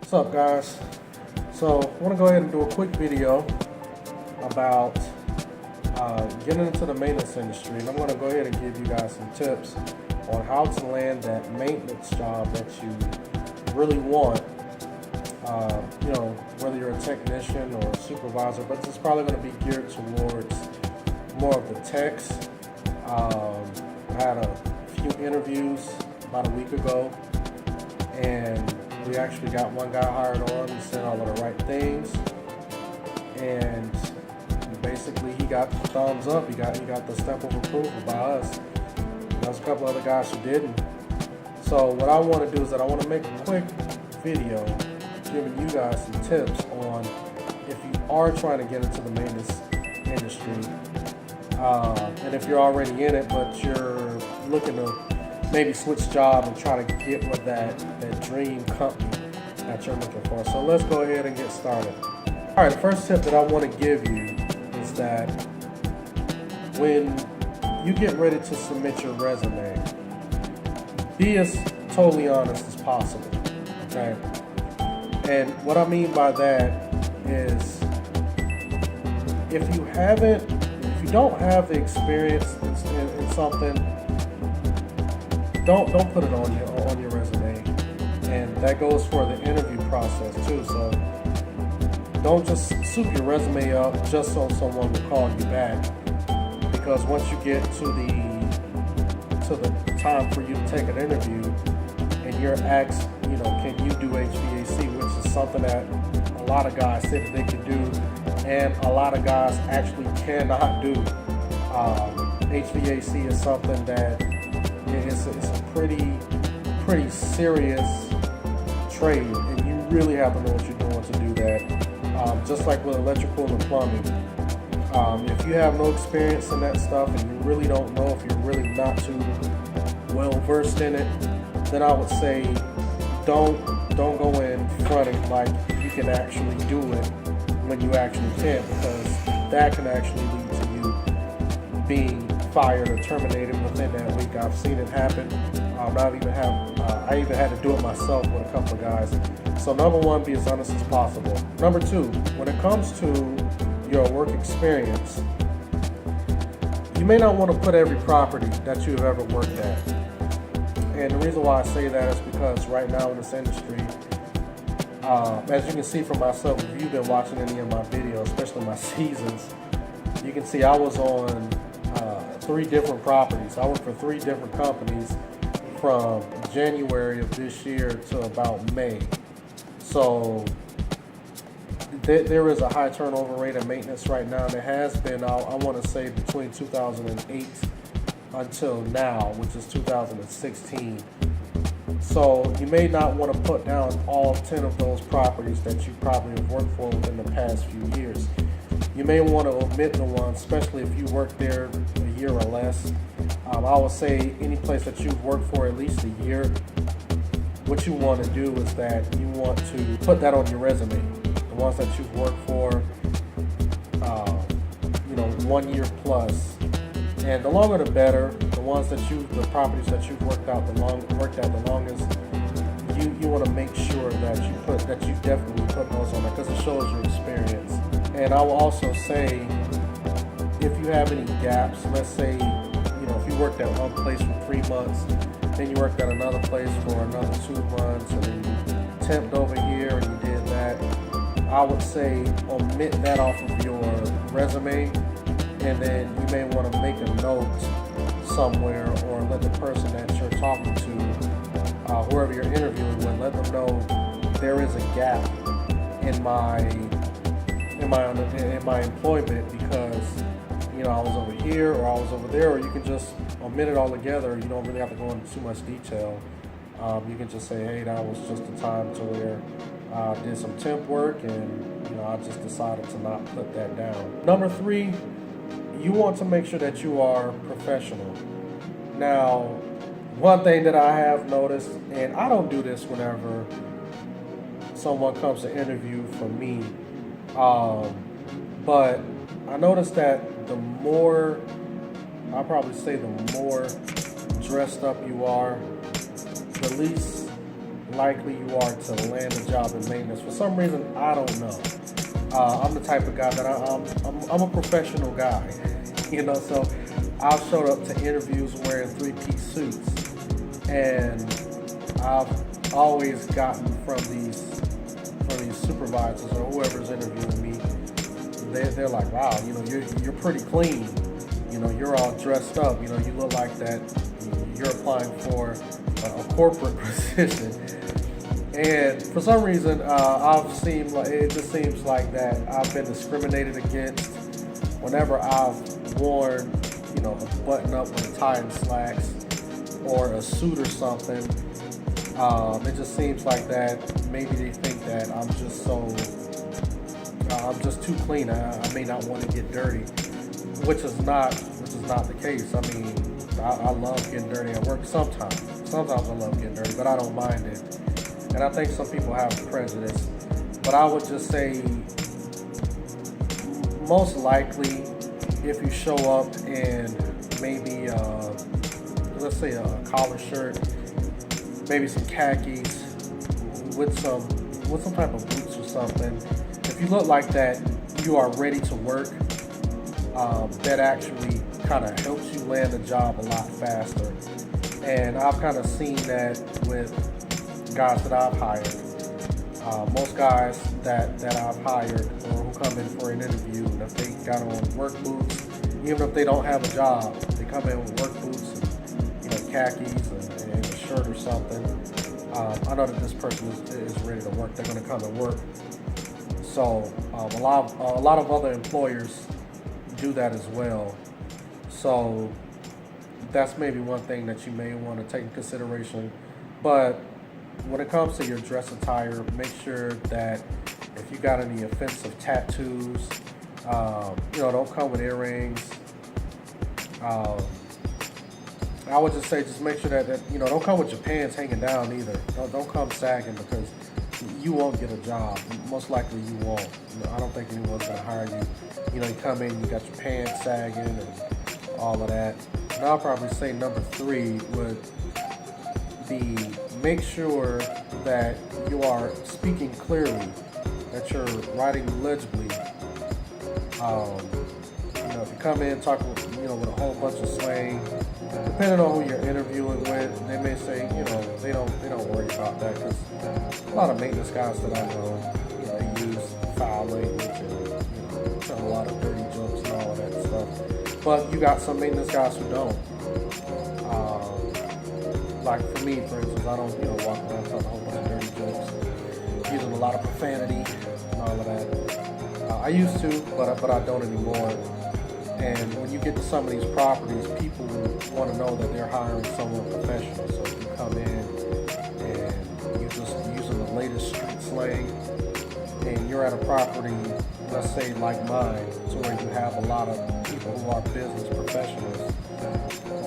What's up, guys? So I want to go ahead and do a quick video about getting into the maintenance industry, and I'm going to go ahead and give you guys some tips on how to land that maintenance job that you really want. Whether you're a technician or a supervisor, but it's probably going to be geared towards more of the techs. I had a few interviews about a week ago, and we actually got one guy hired on. He said all of the right things, and basically he got the thumbs up. He got the stamp of approval by us. There's a couple other guys who didn't. So what I want to do is that I want to make a quick video giving you guys some tips on if you are trying to get into the maintenance industry, and if you're already in it but you're looking to maybe switch job and try to get with that dream company that you're looking for. So let's go ahead and get started. All right, the first tip that I want to give you is that when you get ready to submit your resume, be as totally honest as possible, okay? And what I mean by that is if you don't have the experience in something, don't put it on your resume. And that goes for the interview process too. So don't just soup your resume up just so someone will call you back. Because once you get to the time for you to take an interview and you're asked, can you do HVAC, which is something that a lot of guys say that they can do, and a lot of guys actually cannot do. HVAC is something that it's a pretty serious trade, and you really have to know what you're doing to do that. Just like with electrical and plumbing. If you have no experience in that stuff and you really don't know, if you're really not too well versed in it, then I would say don't go in fronting like you can actually do it when you actually can't, because that can actually lead to you being fired or terminated within that week. I've seen it happen. I even had to do it myself with a couple of guys. So number one, be as honest as possible. Number two, when it comes to your work experience, you may not want to put every property that you've ever worked at. And the reason why I say that is because right now in this industry, as you can see from myself, if you've been watching any of my videos, especially my seasons, you can see I was on 3 different properties. I worked for 3 different companies from January of this year to about May. So there is a high turnover rate of maintenance right now. There has been, I want to say, between 2008 until now, which is 2016. So you may not want to put down all 10 of those properties that you probably have worked for within the past few years. You may want to omit the ones, especially if you worked there a year or less. I would say any place that you've worked for at least a year, what you want to do is that you want to put that on your resume. The ones that you've worked for, 1 year plus. And the longer the better. The properties that you've worked at the longest, you want to make sure that you definitely put those on there because it shows your experience. And I will also say, if you have any gaps, let's say, if you worked at one place for 3 months, then you worked at another place for another 2 months, and then you temped over here and you did that, I would say omit that off of your resume, and then you may want to make a note somewhere or let the person that you're talking to, whoever you're interviewing with, let them know there is a gap in my employment because I was over here or I was over there, or you can just omit it all together. You don't really have to go into too much detail. You can just say, hey, that was just a time to where I did some temp work and I just decided to not put that down. Number 3, you want to make sure that you are professional. Now, one thing that I have noticed, and I don't do this whenever someone comes to interview for me, but I noticed that the more dressed up you are, the least likely you are to land a job in maintenance. For some reason, I don't know. I'm the type of guy that I'm a professional guy, So I've showed up to interviews wearing three-piece suits, and I've always gotten from these supervisors or whoever's interviewing me, they're like, wow, you're pretty clean, you're all dressed up, you look like that you're applying for a corporate position. And for some reason, it just seems like that I've been discriminated against whenever I've worn, a button up with a tie and slacks or a suit or something. It just seems like that maybe they think that I'm just too clean. I may not want to get dirty, which is not the case. I mean, I love getting dirty at work sometimes. Sometimes I love getting dirty, but I don't mind it. And I think some people have prejudice. But I would just say, most likely, if you show up in maybe, let's say a collar shirt, maybe some khakis, with some type of boots or something, if you look like that, you are ready to work. That actually kind of helps you land a job a lot faster. And I've kind of seen that with guys that I've hired. Most guys that I've hired or who come in for an interview, and if they got on work boots, even if they don't have a job, they come in with work boots and khakis and a shirt or something. I know that this person is ready to work. They're going to come and work. So a lot of other employers do that as well. So that's maybe one thing that you may want to take in consideration. But when it comes to your dress attire, make sure that if you got any offensive tattoos, don't come with earrings. I would just say, just make sure that don't come with your pants hanging down either. Don't come sagging, because you won't get a job. Most likely you won't. I don't think anyone's gonna hire you. You come in, you got your pants sagging and all of that. And I'll probably say number 3 would be, make sure that you are speaking clearly, that you're writing legibly. If you come in talking with a whole bunch of slang, depending on who you're interviewing with, they may say, they don't worry about that, because a lot of maintenance guys that I know, they use foul language and tell a lot of dirty jokes and all of that stuff. But you got some maintenance guys who don't. Like for me, for instance, I don't walk around telling a whole bunch of dirty jokes, using a lot of profanity and all of that. I used to, but I don't anymore. And when you get to some of these properties, people want to know that they're hiring someone professional. So if you come in and you're just using the latest street slang, and you're at a property, let's say like mine, to where you have a lot of people who are business professionals,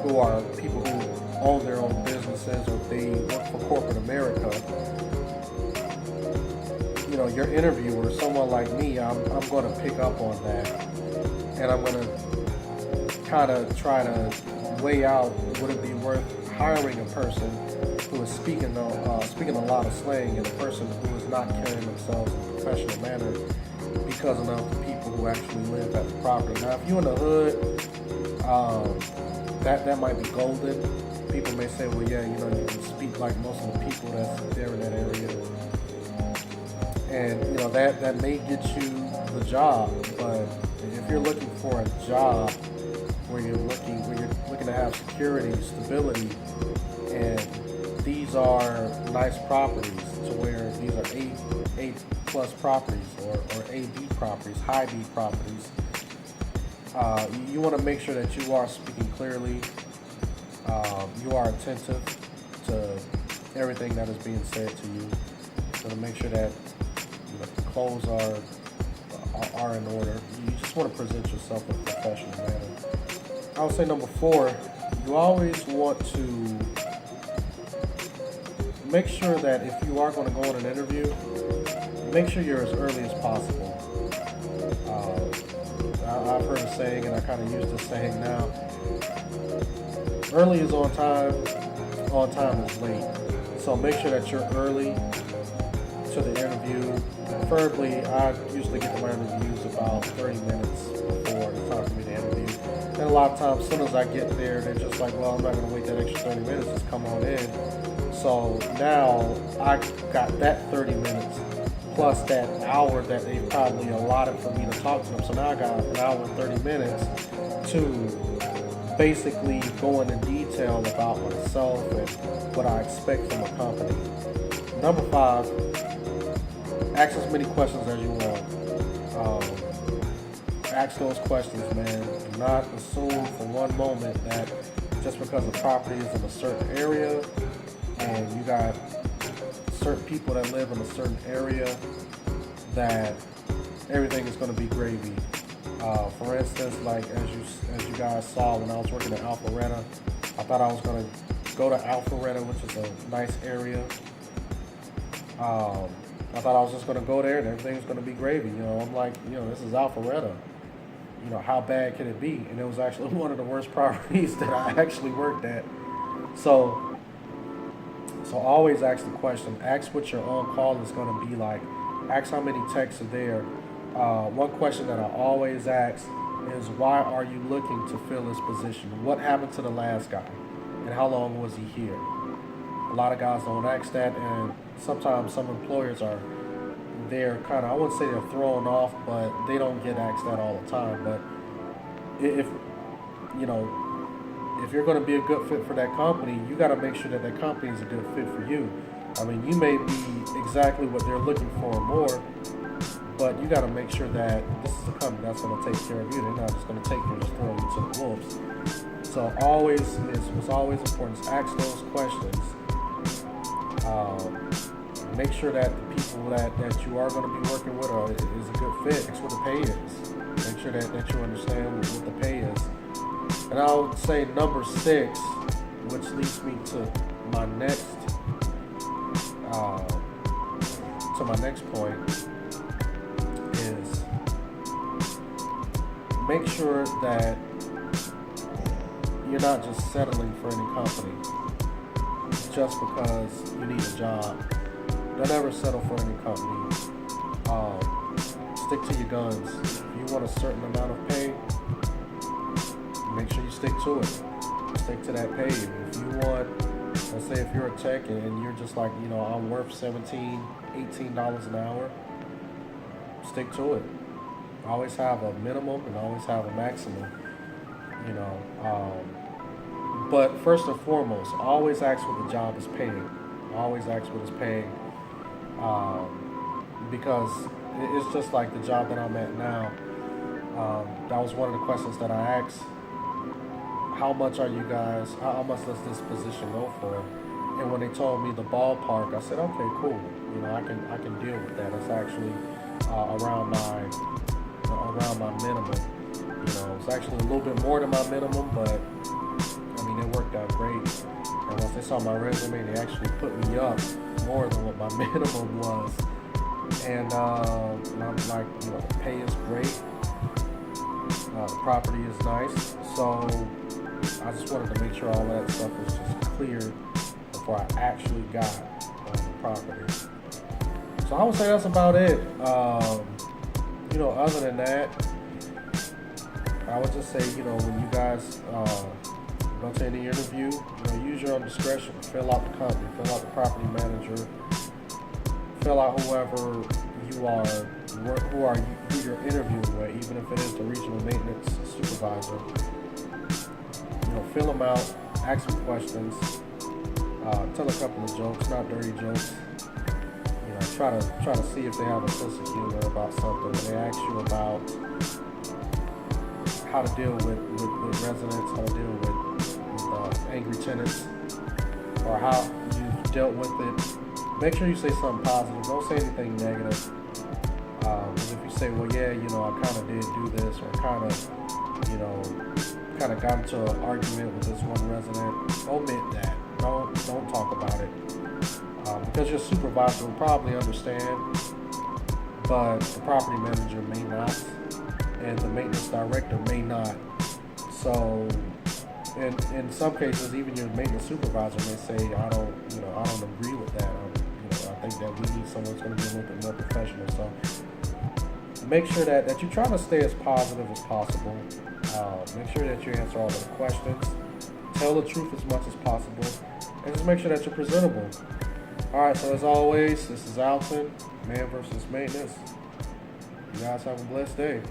who are people who own their own businesses, or they work for corporate America, your interviewer, someone like me, I'm going to pick up on that. And I'm going to kind of try to weigh out, would it be worth hiring a person who is speaking a lot of slang, and a person who is not carrying themselves in a professional manner, because of the people who actually live at the property. Now, if you're in the hood, that might be golden. People may say, well, yeah, you can speak like most of the people that's there in that area. And, that may get you the job. But if you're looking for a job where you're looking to have security, stability, and these are nice properties, to where these are A plus properties or AB properties, high B properties, you want to make sure that you are speaking clearly, you are attentive to everything that is being said to you. So to make sure that the clothes are in order. You just want to present yourself in a professional manner. I would say number 4, you always want to make sure that if you are going to go on an interview, make sure you're as early as possible. I've heard a saying, and I kind of use this saying now: early is on time is late. So make sure that you're early to the interview. Preferably, I usually get to my interviews about 30 minutes before the time for me to interview. And a lot of times, as soon as I get there, they're just like, well, I'm not going to wait that extra 30 minutes, just come on in. So now I got that 30 minutes plus that hour that they probably allotted for me to talk to them. So now I got an hour and 30 minutes to basically go into detail about myself and what I expect from a company. Number 5, ask as many questions as you want. Ask those questions, man. Do not assume for one moment that just because a property is in a certain area and you got certain people that live in a certain area that everything is going to be gravy. For instance, like as you guys saw when I was working at Alpharetta, I thought I was going to go to Alpharetta, which is a nice area. I thought I was just going to go there and everything was going to be gravy. I'm like, this is Alpharetta. How bad could it be? And it was actually one of the worst properties that I actually worked at. So always ask the question. Ask what your on-call is going to be like. Ask how many techs are there. One question that I always ask is, why are you looking to fill this position? What happened to the last guy? And how long was he here? A lot of guys don't ask that, and sometimes some employers are they're kind of, I wouldn't say they're thrown off, but they don't get asked that all the time. But if you're going to be a good fit for that company, you got to make sure that company is a good fit for you. I mean, you may be exactly what they're looking for or more, but you got to make sure that this is a company that's going to take care of you. They're not just going to take you and just throw you to the wolves. So what's always important is ask those questions. Make sure that the people that you are going to be working with is a good fit. That's what the pay is. Make sure that you understand what the pay is. And I would say number 6, which leads me to my next point, is make sure that you're not just settling for any company just because you need a job. Don't ever settle for any company. Stick to your guns. If you want a certain amount of pay, make sure you stick to it. Stick to that pay. If you want, let's say if you're a tech and you're just like, I'm worth $17, $18 an hour, stick to it. Always have a minimum and always have a maximum. But first and foremost, always ask what the job is paying. Always ask what it's paying. Because it's just like the job that I'm at now. That was one of the questions that I asked. How much are you guys, how much does this position go for? And when they told me the ballpark, I said, okay, cool. I can deal with that. It's actually around my minimum. It's actually a little bit more than my minimum, but it worked out great. And once they saw my resume, they actually put me up more than what my minimum was. And I'm like, the pay is great. The property is nice. So I just wanted to make sure all that stuff was just cleared before I actually got on the property. So I would say that's about it. Other than that, I would just say, when you guys go to any interview, use your own discretion. Fill out the company, fill out the property manager, fill out whoever you are, who you're interviewing with, even if it is the regional maintenance supervisor. Fill them out, ask some questions, tell a couple of jokes, not dirty jokes. Try to see if they have a sense of humor about something. When they ask you about how to deal with residents, how to deal with angry tenants, or how you've dealt with it, make sure you say something positive. Don't say anything negative. Because if you say, well, yeah, I kind of did do this, or kind of got into an argument with this one resident, omit that. Don't talk about it. Because your supervisor will probably understand, but the property manager may not, and the maintenance director may not. So, in some cases, even your maintenance supervisor may say, I don't agree someone's going to be a little bit more professional. So make sure that you try to stay as positive as possible. Make sure that you answer all the questions. Tell the truth as much as possible. And just make sure that you're presentable. All right, so as always, this is Alton, Man versus Maintenance. You guys have a blessed day.